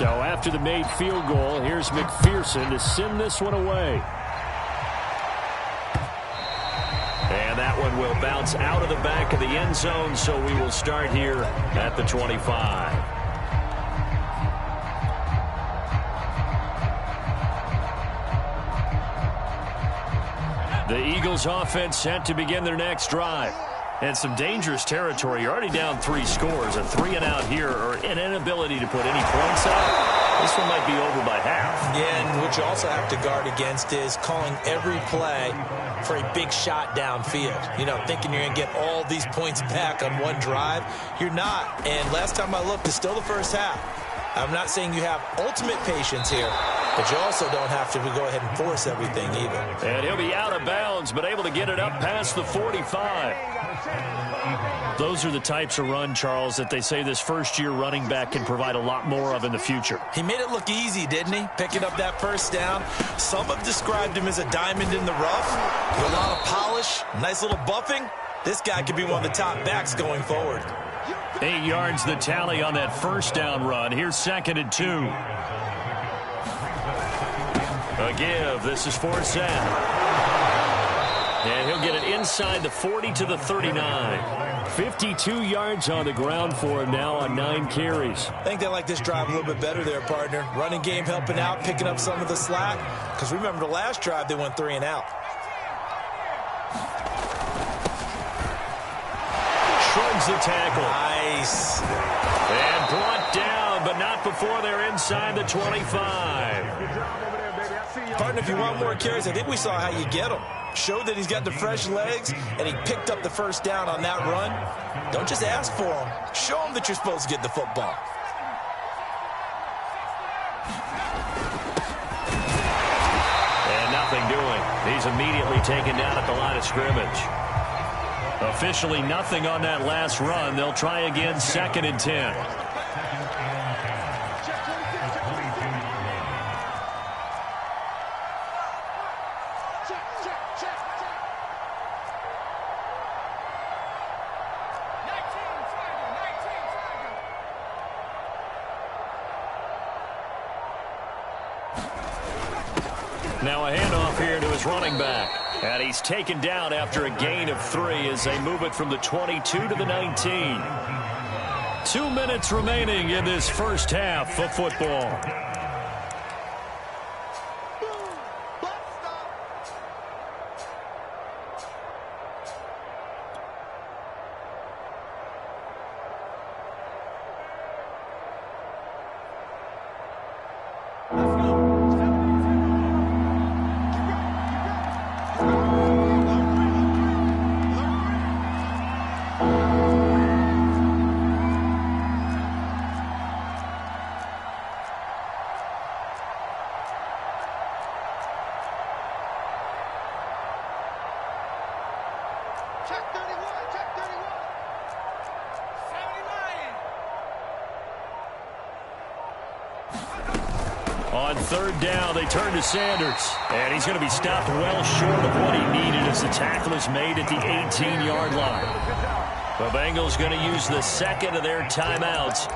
So after the made field goal, here's McPherson to send this one away. And that one will bounce out of the back of the end zone, so we will start here at the 25. The Eagles offense set to begin their next drive. And some dangerous territory. You're already down 3 scores. A 3-and-out here, or an inability to put any points up. This one might be over by half. Yeah, and what you also have to guard against is calling every play for a big shot downfield. You know, thinking you're going to get all these points back on one drive. You're not. And last time I looked, it's still the first half. I'm not saying you have ultimate patience here, but you also don't have to go ahead and force everything either. And he'll be out of bounds, but able to get it up past the 45. Those are the types of run, Charles, that they say this first-year running back can provide a lot more of in the future. He made it look easy, didn't he? Picking up that first down. Some have described him as a diamond in the rough. With a lot of polish, nice little buffing. This guy could be one of the top backs going forward. 8 yards the tally on that first down run. Here's 2nd and 2. A give. This is 4th down. And he'll get it inside the 40 to the 39. 52 yards on the ground for him now on 9 carries. I think they like this drive a little bit better there, partner. Running game helping out, picking up some of the slack. Because remember the last drive, they went 3-and-out. Shrugs the tackle. Nice. And brought down, but not before they're inside the 25. Partner, if you want more carries, I think we saw how you get them. Showed that he's got the fresh legs, and he picked up the first down on that run. Don't just ask for them. Show them that you're supposed to get the football. And nothing doing. He's immediately taken down at the line of scrimmage. Officially nothing on that last run. They'll try again, 2nd and 10. Now a handoff here to his running back. And he's taken down after a gain of 3 as they move it from the 22 to the 19. 2 minutes remaining in this first half of football. On 3rd down, they turn to Sanders. And he's going to be stopped well short of what he needed as the tackle is made at the 18-yard line. The Bengals going to use the 2nd of their timeouts.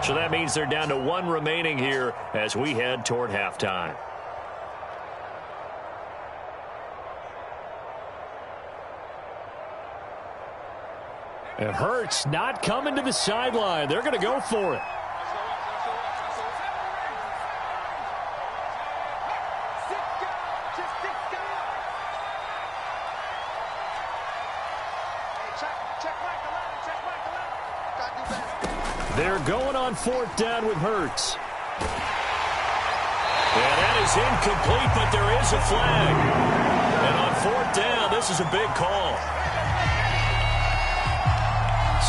So that means they're down to 1 remaining here as we head toward halftime. And Hurts not coming to the sideline. They're going to go for it. They're going on 4th down with Hurts. And that is incomplete, but there is a flag. And on 4th down, this is a big call.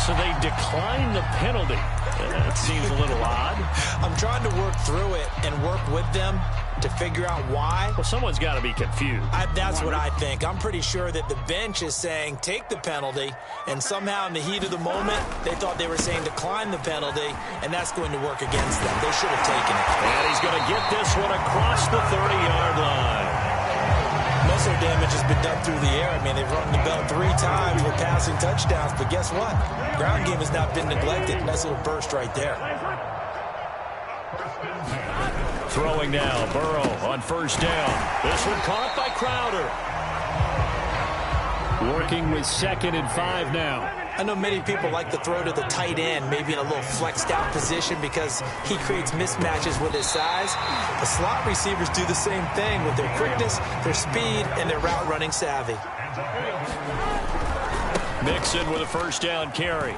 So they decline the penalty. That seems a little odd. I'm trying to work through it and work with them to figure out why. Well, someone's got to be confused. That's what I think. I'm pretty sure that the bench is saying take the penalty, and somehow in the heat of the moment, they thought they were saying decline the penalty, and that's going to work against them. They should have taken it. And he's going to get this one across the 30-yard line. Most of their damage has been done through the air. I mean, they've rung the bell 3 times with passing touchdowns, but guess what? Ground game has not been neglected. Nice little burst right there. Throwing now, Burrow on first down. This one caught by Crowder. Working with 2nd and 5 now. I know many people like to throw to the tight end, maybe in a little flexed out position because he creates mismatches with his size. The slot receivers do the same thing with their quickness, their speed, and their route running savvy. Mixon with a first down carry.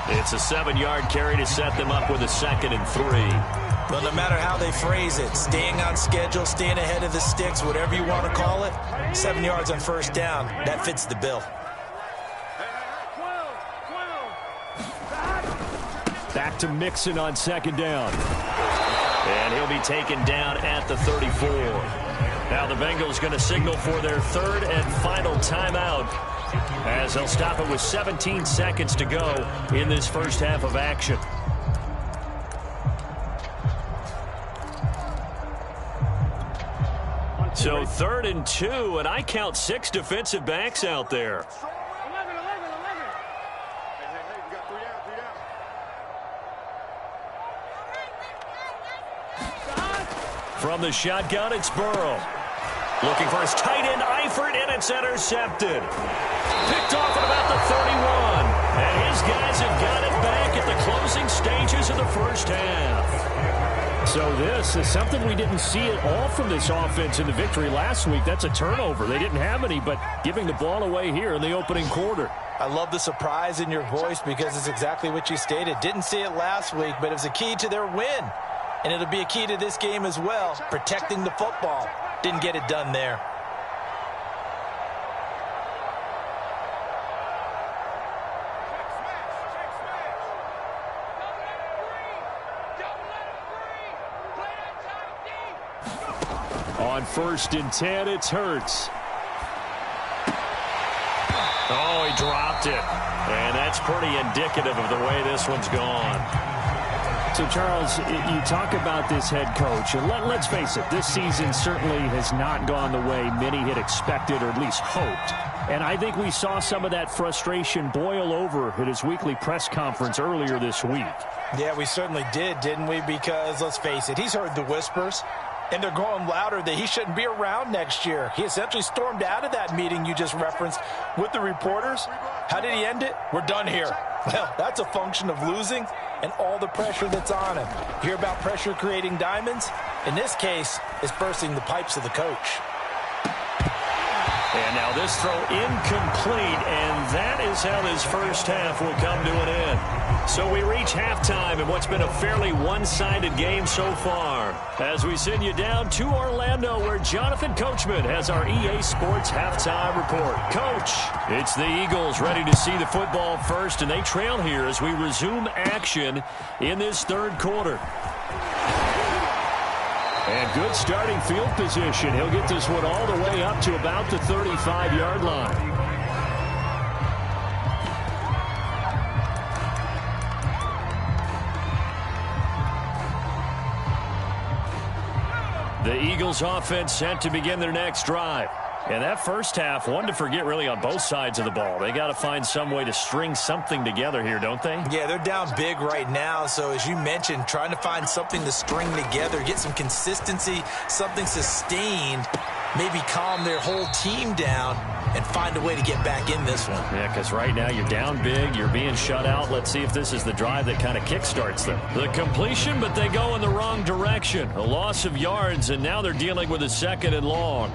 It's a 7-yard carry to set them up with a 2nd and 3. But no matter how they phrase it, staying on schedule, staying ahead of the sticks, whatever you want to call it, 7 yards on first down, that fits the bill. Back to Mixon on 2nd down. And he'll be taken down at the 34. Now the Bengals going to signal for their 3rd and final timeout, as they'll stop it with 17 seconds to go in this first half of action. So 3rd and 2, and I count 6 defensive backs out there. From the shotgun, it's Burrow. Looking for his tight end, Eifert, and it's intercepted. Picked off at about the 31. And his guys have got it back at the closing stages of the first half. So this is something we didn't see at all from this offense in the victory last week. That's a turnover. They didn't have any, but giving the ball away here in the opening quarter. I love the surprise in your voice because it's exactly what you stated. Didn't see it last week, but it was a key to their win. And it'll be a key to this game as well, protecting the football. Didn't get it done there. On 1st and 10, it's Hurts. Oh, he dropped it. And that's pretty indicative of the way this one's gone. So, Charles, you talk about this head coach, and let's face it, this season certainly has not gone the way many had expected or at least hoped. And I think we saw some of that frustration boil over at his weekly press conference earlier this week. Yeah, we certainly did, didn't we? Because, let's face it, he's heard the whispers, and they're growing louder that he shouldn't be around next year. He essentially stormed out of that meeting you just referenced with the reporters. How did he end it? We're done here. Well, that's a function of losing and all the pressure that's on him. You hear about pressure creating diamonds? In this case, it's bursting the pipes of the coach. And now this throw incomplete, and that is how this first half will come to an end. So we reach halftime in what's been a fairly one-sided game so far, as we send you down to Orlando, where Jonathan Coachman has our EA Sports halftime report. Coach, it's the Eagles ready to see the football first, and they trail here as we resume action in this 3rd quarter. And good starting field position. He'll get this one all the way up to about the 35-yard line. The Eagles offense set to begin their next drive. And that first half, one to forget really on both sides of the ball. They got to find some way to string something together here, don't they? Yeah, they're down big right now. So as you mentioned, trying to find something to string together, get some consistency, something sustained, maybe calm their whole team down and find a way to get back in this one. Yeah, because right now you're down big, you're being shut out. Let's see if this is the drive that kind of kickstarts them. The completion, but they go in the wrong direction. A loss of yards, and now they're dealing with a 2nd and long.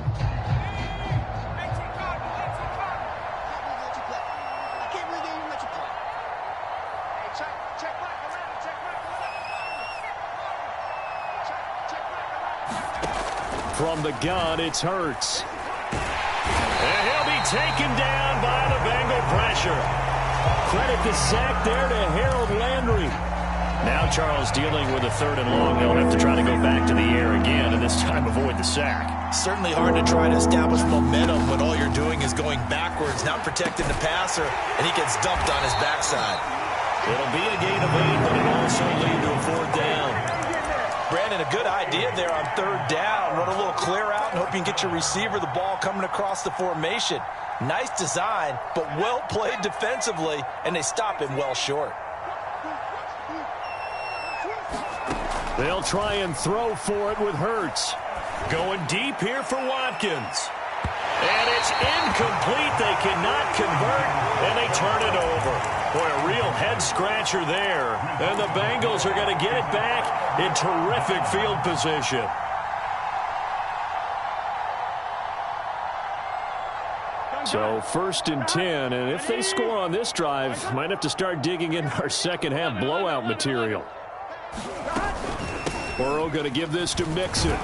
From the gun, it's Hurts. And he'll be taken down by the Bengal pressure. Credit the sack there to Harold Landry. Now Charles dealing with a 3rd and long. They'll have to try to go back to the air again, and this time avoid the sack. Certainly hard to try to establish momentum when all you're doing is going backwards, not protecting the passer, and he gets dumped on his backside. It'll be a gain of 8, but it'll also lead to a 4th down. Brandon, a good idea there on 3rd down. Run a little clear out and hope you can get your receiver the ball coming across the formation. Nice design, but well played defensively, and they stop him well short. They'll try and throw for it with Hurts. Going deep here for Watkins. And it's incomplete. They cannot convert, and they turn it over. Boy, a real head-scratcher there. And the Bengals are going to get it back in terrific field position. So 1st and 10, and if they score on this drive, might have to start digging in our second-half blowout material. Burrow going to give this to Mixon.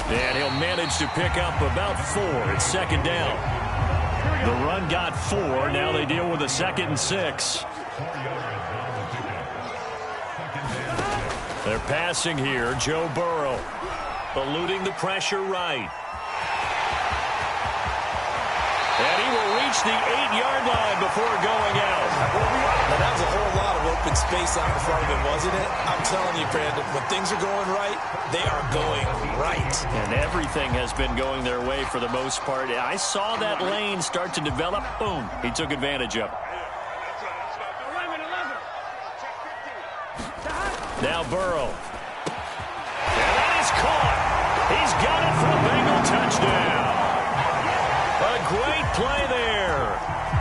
And he'll manage to pick up about 4. It's 2nd down. The run got 4. Now they deal with a 2nd and 6. They're passing here. Joe Burrow eluding the pressure right. And he will reach the 8-yard line before going out. Now, that was a whole lot of open space out in front of him, wasn't it? I'm telling you, Brandon, when things are going right, they are going right. And everything has been going their way for the most part. I saw that lane start to develop. Boom. He took advantage of it. Now Burrow. And that is caught. He's got it for a Bengal touchdown. A great play there.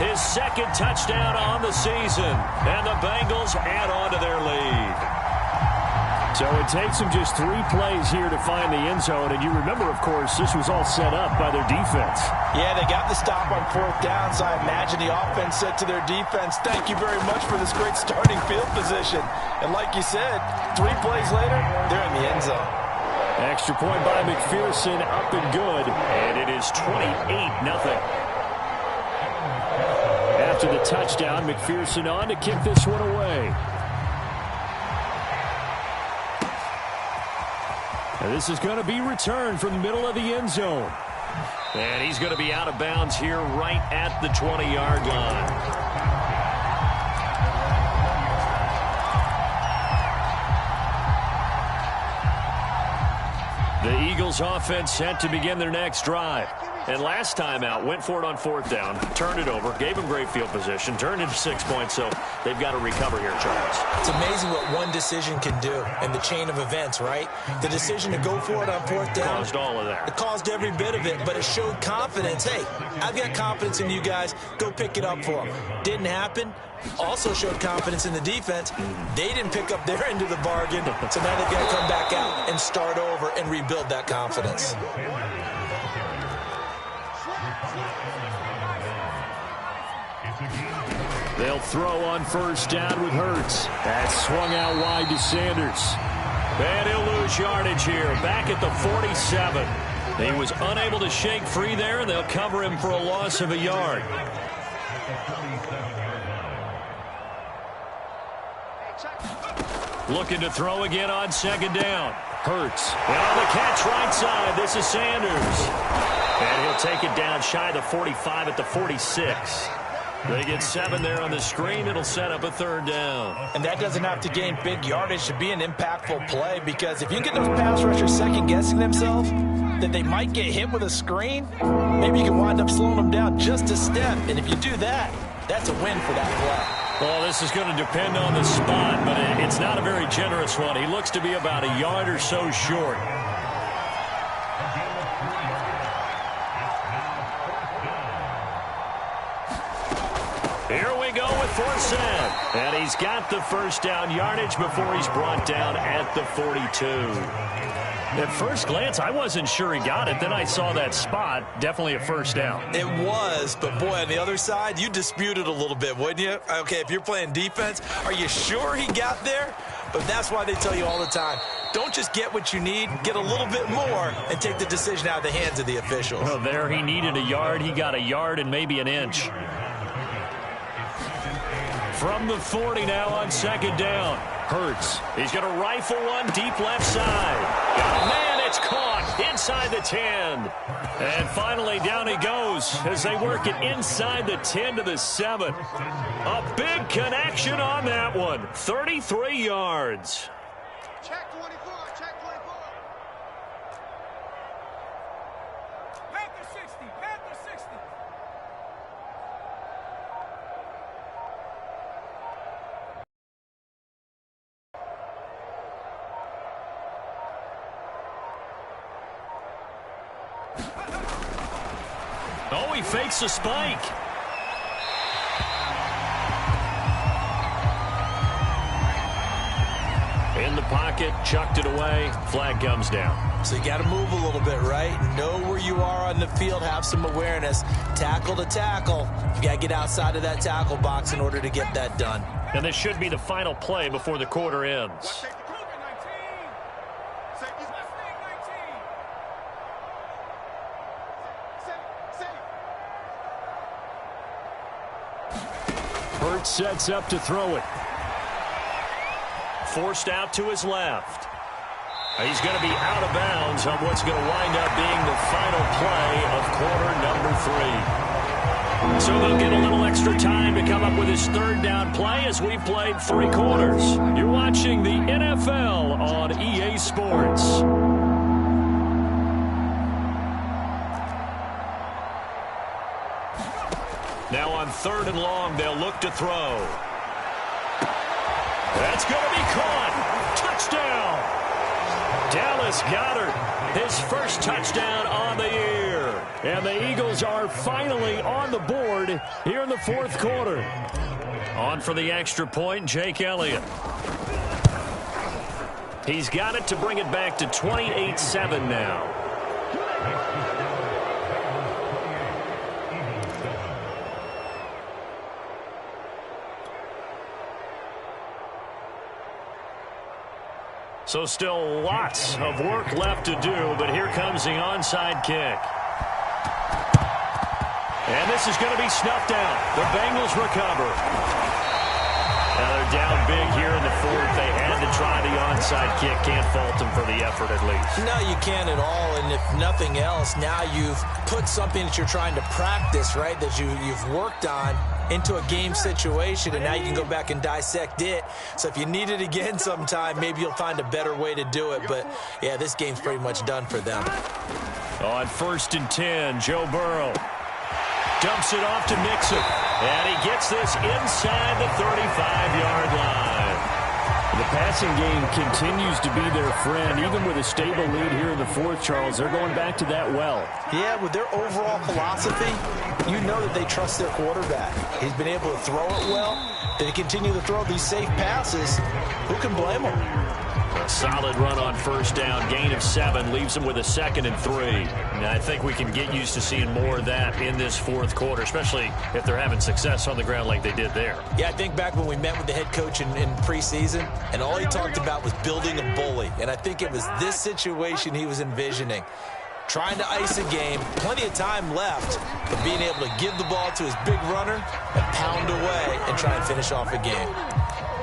His 2nd touchdown on the season. And the Bengals add on to their lead. So it takes them just 3 plays here to find the end zone. And you remember, of course, this was all set up by their defense. Yeah, they got the stop on 4th down, so I imagine the offense said to their defense, thank you very much for this great starting field position. And like you said, 3 plays later, they're in the end zone. Extra point by McPherson, up and good. And it is 28-0. After the touchdown, McPherson on to kick this one away. And this is going to be returned from the middle of the end zone. And he's going to be out of bounds here right at the 20-yard line. The Eagles offense set to begin their next drive. And last time out, went for it on 4th down, turned it over, gave them great field position, turned into 6 points, so they've got to recover here, Charles. It's amazing what one decision can do in the chain of events, right? The decision to go for it on 4th down. Caused all of that. It caused every bit of it, but it showed confidence. Hey, I've got confidence in you guys. Go pick it up for them. Didn't happen. Also showed confidence in the defense. They didn't pick up their end of the bargain, so now they've got to come back out and start over and rebuild that confidence. They'll throw on 1st down with Hurts. That's swung out wide to Sanders. And he'll lose yardage here, back at the 47. He was unable to shake free there, and they'll cover him for a loss of a yard. Looking to throw again on 2nd down. Hurts. And on the catch right side, this is Sanders. And he'll take it down shy of the 45 at the 46. They get 7 there on the screen. It'll set up a 3rd down. And that doesn't have to gain big yardage to be an impactful play, because if you get those pass rushers second-guessing themselves that they might get hit with a screen, maybe you can wind up slowing them down just a step. And if you do that, that's a win for that play. Well, this is going to depend on the spot, but it's not a very generous one. He looks to be about a yard or so short. Here we go with 4th set. And he's got the 1st down yardage before he's brought down at the 42. At first glance, I wasn't sure he got it. Then I saw that spot. Definitely a 1st down. It was, but boy, on the other side, you dispute it a little bit, wouldn't you? Okay, if you're playing defense, are you sure he got there? But that's why they tell you all the time, don't just get what you need, get a little bit more, and take the decision out of the hands of the officials. Well, there he needed a yard. He got a yard and maybe an inch. From the 40 now on 2nd down. Hurts. He's going to rifle one deep left side. Oh, man, it's caught inside the 10. And finally down he goes as they work it inside the 10 to the 7. A big connection on that one. 33 yards. Check 24, check 24. Panther 60, Panther 60. Oh, he fakes a spike. In the pocket, chucked it away. Flag comes down. So you got to move a little bit, right? Know where you are on the field. Have some awareness. Tackle to tackle. You got to get outside of that tackle box in order to get that done. And this should be the final play before the quarter ends. Hurts sets up to throw it. Forced out to his left. He's going to be out of bounds on what's going to wind up being the final play of quarter number 3. So they'll get a little extra time to come up with his third down play as we've played 3 quarters. You're watching the NFL on EA Sports. Now on 3rd and long, they'll look to throw. That's going to be caught. Touchdown. Dallas Goedert, his first touchdown on the year. And the Eagles are finally on the board here in the 4th quarter. On for the extra point, Jake Elliott. He's got it to bring it back to 28-7 now. So still lots of work left to do, but here comes the onside kick. And this is going to be snuffed out. The Bengals recover. Now they're down big here in the 4th. They had to try the onside kick. Can't fault them for the effort at least. No, you can't at all. And if nothing else, now you've put something that you're trying to practice, right, that you've worked on into a game situation, and now you can go back and dissect it. So if you need it again sometime, maybe you'll find a better way to do it. But, yeah, this game's pretty much done for them. On 1st and 10, Joe Burrow dumps it off to Mixon. And he gets this inside the 35-yard line. The passing game continues to be their friend, even with a stable lead here in the 4th, Charles. They're going back to that well. Yeah, with their overall philosophy, you know that they trust their quarterback. He's been able to throw it well. They continue to throw these safe passes. Who can blame them? A solid run on 1st down. Gain of 7 leaves them with a 2nd and 3. And I think we can get used to seeing more of that in this 4th quarter, especially if they're having success on the ground like they did there. Yeah, I think back when we met with the head coach in preseason, and all he talked about was building a bully. And I think it was this situation he was envisioning. Trying to ice a game, plenty of time left, but being able to give the ball to his big runner and pound away and try and finish off a game.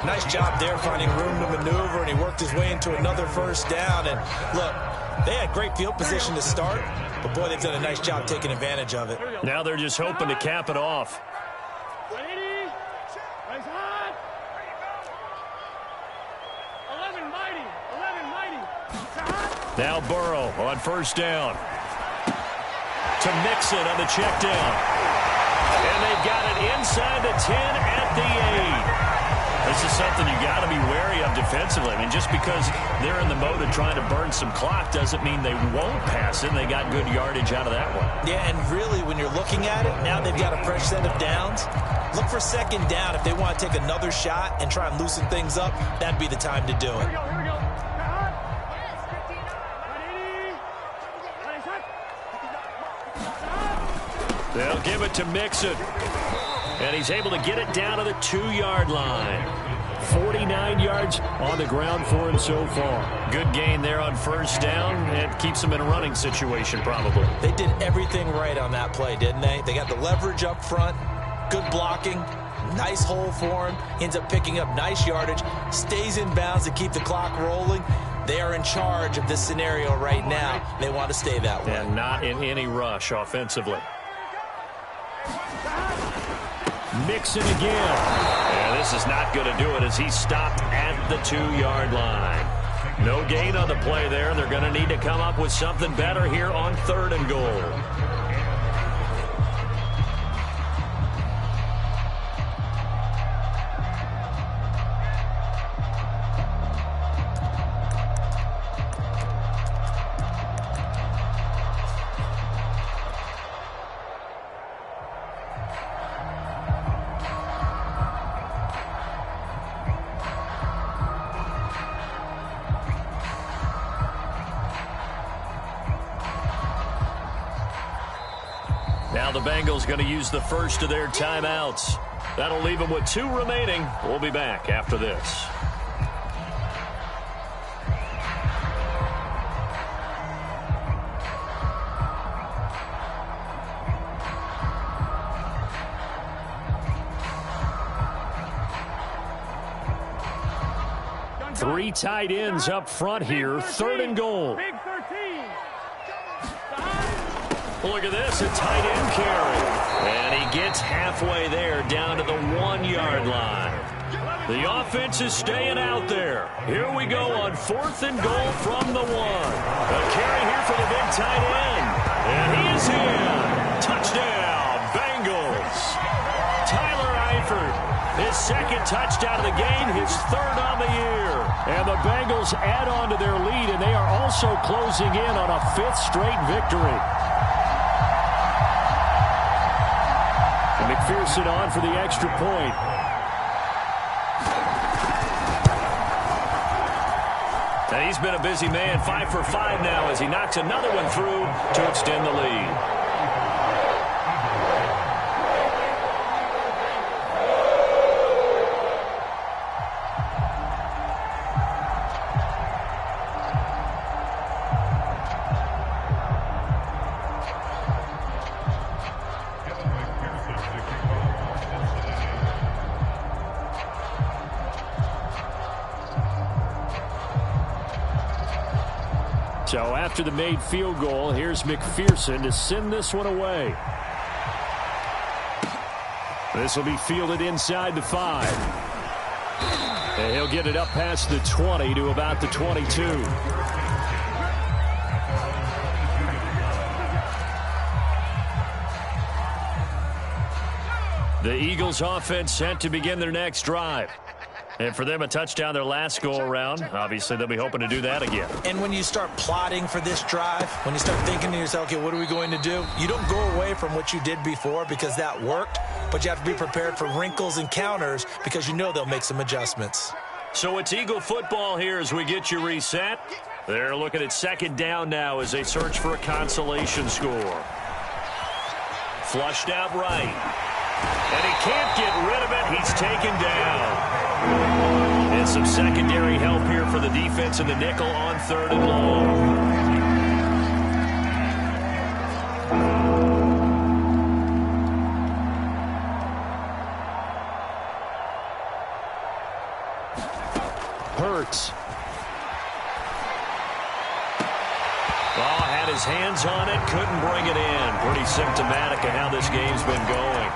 Nice job there finding room to maneuver, and he worked his way into another 1st down. And look, they had great field position to start, but boy, they've done a nice job taking advantage of it. Now they're just hoping to cap it off. Now Burrow on 1st down. To Mixon on the check down. And they've got it inside the 10 at the 8. This is something you got to be wary of defensively. I mean, just because they're in the mode of trying to burn some clock doesn't mean they won't pass it. They got good yardage out of that one. Yeah, and really, when you're looking at it, now they've got a fresh set of downs. Look for 2nd down. If they want to take another shot and try and loosen things up, that'd be the time to do it. They'll give it to Mixon. And he's able to get it down to the 2-yard line. 49 yards on the ground for him so far. Good gain there on 1st down. And keeps him in a running situation probably. They did everything right on that play, didn't they? They got the leverage up front. Good blocking. Nice hole for him. Ends up picking up nice yardage. Stays in bounds to keep the clock rolling. They are in charge of this scenario right now. They want to stay that way. And not in any rush offensively. Mixon again. And this is not going to do it as he's stopped at the 2-yard line. No gain on the play there. They're going to need to come up with something better here on 3rd and goal. Now the Bengals going to use the first of their timeouts. That'll leave them with 2 remaining. We'll be back after this. Three tight ends up front here. 3rd and goal. Big 13. Look at this, a tight end carry. And he gets halfway there down to the 1-yard line. The offense is staying out there. Here we go on 4th and goal from the 1. A carry here for the big tight end. And he is in. Touchdown, Bengals. Tyler Eifert. His 2nd touchdown of the game, his 3rd on the year. And the Bengals add on to their lead, and they are also closing in on a 5th straight victory. And McPherson on for the extra point. And he's been a busy man, 5 for 5 now as he knocks another one through to extend the lead. So after the made field goal, here's McPherson to send this one away. This will be fielded inside the 5. And he'll get it up past the 20 to about the 22. The Eagles offense set to begin their next drive. And for them, a touchdown their last go-around. Obviously, they'll be hoping to do that again. And when you start plotting for this drive, when you start thinking to yourself, okay, what are we going to do? You don't go away from what you did before because that worked, but you have to be prepared for wrinkles and counters because you know they'll make some adjustments. So it's Eagle football here as we get you reset. They're looking at 2nd down now as they search for a consolation score. Flushed out right. And he can't get rid of it. He's taken down. And some secondary help here for the defense in the nickel on 3rd and long. Hurts. Well, had his hands on it, couldn't bring it in. Pretty symptomatic of how this game's been going.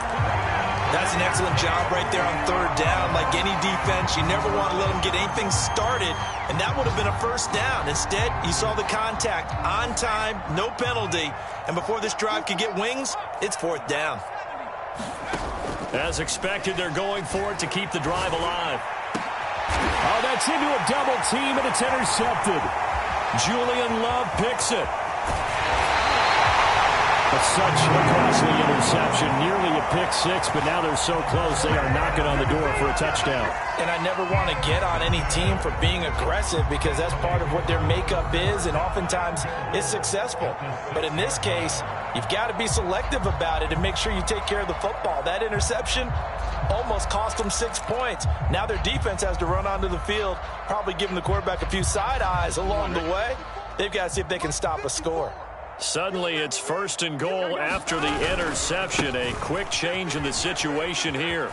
That's an excellent job right there on 3rd down. Like any defense, you never want to let them get anything started, and that would have been a 1st down. Instead, you saw the contact on time, no penalty, and before this drive could get wings, it's 4th down. As expected, they're going for it to keep the drive alive. Oh, that's into a double team, and it's intercepted. Julian Love picks it. But such a costly interception, nearly a pick 6, but now they're so close they are knocking on the door for a touchdown. And I never want to get on any team for being aggressive because that's part of what their makeup is, and oftentimes it's successful. But in this case, you've got to be selective about it and make sure you take care of the football. That interception almost cost them 6 points. Now their defense has to run onto the field, probably giving the quarterback a few side eyes along the way. They've got to see if they can stop a score. Suddenly it's 1st and goal after the interception. A quick change in the situation here.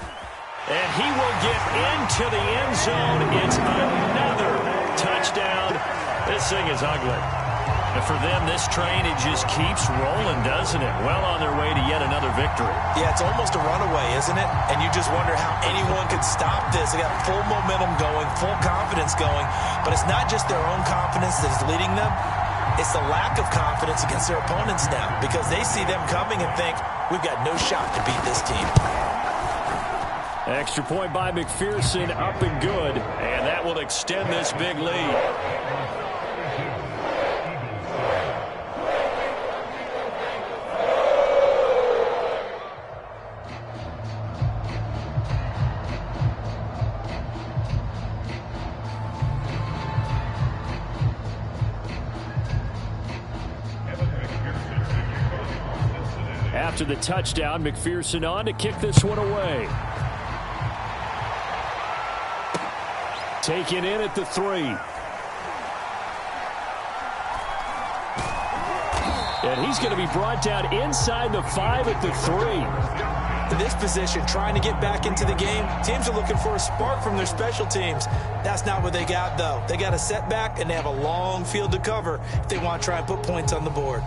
And he will get into the end zone. It's another touchdown. This thing is ugly. And for them, this train, it just keeps rolling, doesn't it? Well on their way to yet another victory. Yeah, it's almost a runaway, isn't it? And you just wonder how anyone could stop this. They got full momentum going, full confidence going. But it's not just their own confidence that is leading them. It's the lack of confidence against their opponents now because they see them coming and think, we've got no shot to beat this team. Extra point by McPherson, up and good, and that will extend this big lead. after the touchdown. McPherson on to kick this one away. Taken in at the 3. And he's going to be brought down inside the 5 at the 3. In this position, trying to get back into the game, teams are looking for a spark from their special teams. That's not what they got, though. They got a setback, and they have a long field to cover if they want to try and put points on the board.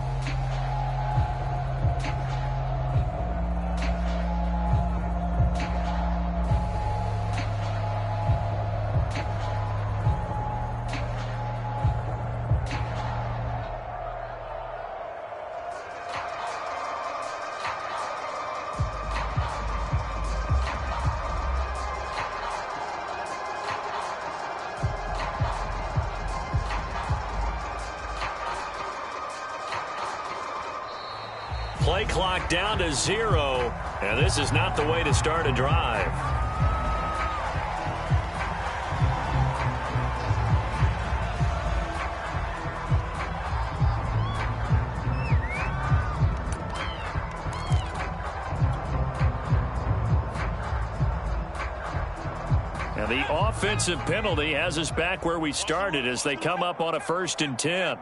Play clock down to 0, and this is not the way to start a drive. And the offensive penalty has us back where we started as they come up on a 1st and 10.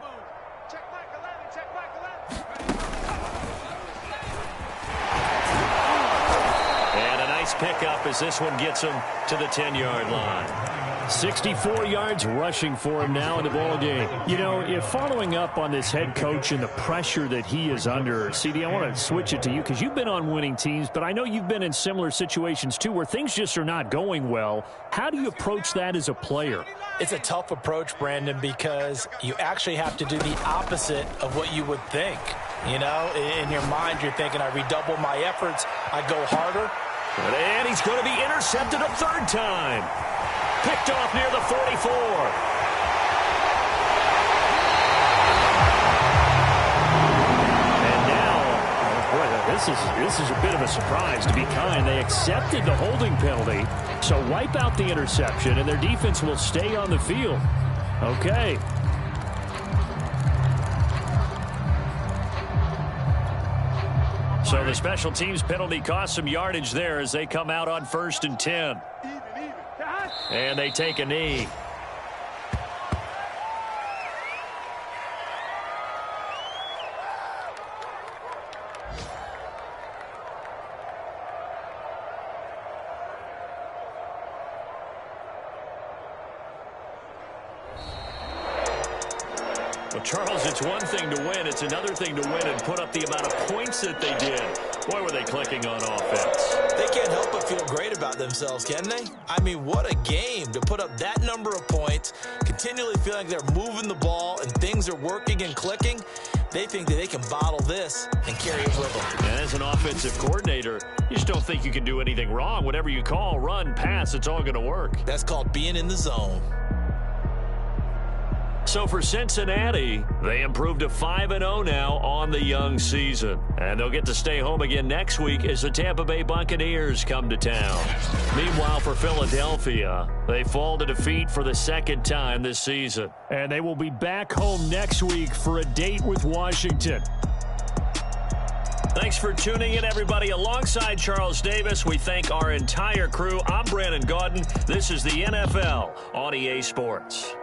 Pickup as this one gets him to the 10-yard line. 64 yards rushing for him now in the ball game. You know, if following up on this head coach and the pressure that he is under, CD, I want to switch it to you because you've been on winning teams, but I know you've been in similar situations too where things just are not going well. How do you approach that as a player? It's a tough approach, Brandon, because you actually have to do the opposite of what you would think. You know, in your mind, you're thinking, I redouble my efforts, I go harder. And he's going to be intercepted a 3rd time. Picked off near the 44. And now, boy, this is a bit of a surprise, to be kind. They accepted the holding penalty, so wipe out the interception, and their defense will stay on the field. Okay. So the special teams penalty cost some yardage there as they come out on 1st and 10. And they take a knee. Well, Charles, it's one thing to win. It's another thing to win and put up the amount of points that they did. Boy, were they clicking on offense. They can't help but feel great about themselves, can they? I mean, what a game to put up that number of points, continually feeling like they're moving the ball and things are working and clicking. They think that they can bottle this and carry it with them. And as an offensive coordinator, you just don't think you can do anything wrong. Whatever you call, run, pass, it's all going to work. That's called being in the zone. So for Cincinnati, they improved to 5-0 now on the young season. And they'll get to stay home again next week as the Tampa Bay Buccaneers come to town. Meanwhile, for Philadelphia, they fall to defeat for the 2nd time this season. And they will be back home next week for a date with Washington. Thanks for tuning in, everybody. Alongside Charles Davis, we thank our entire crew. I'm Brandon Gaudin. This is the NFL on EA Sports.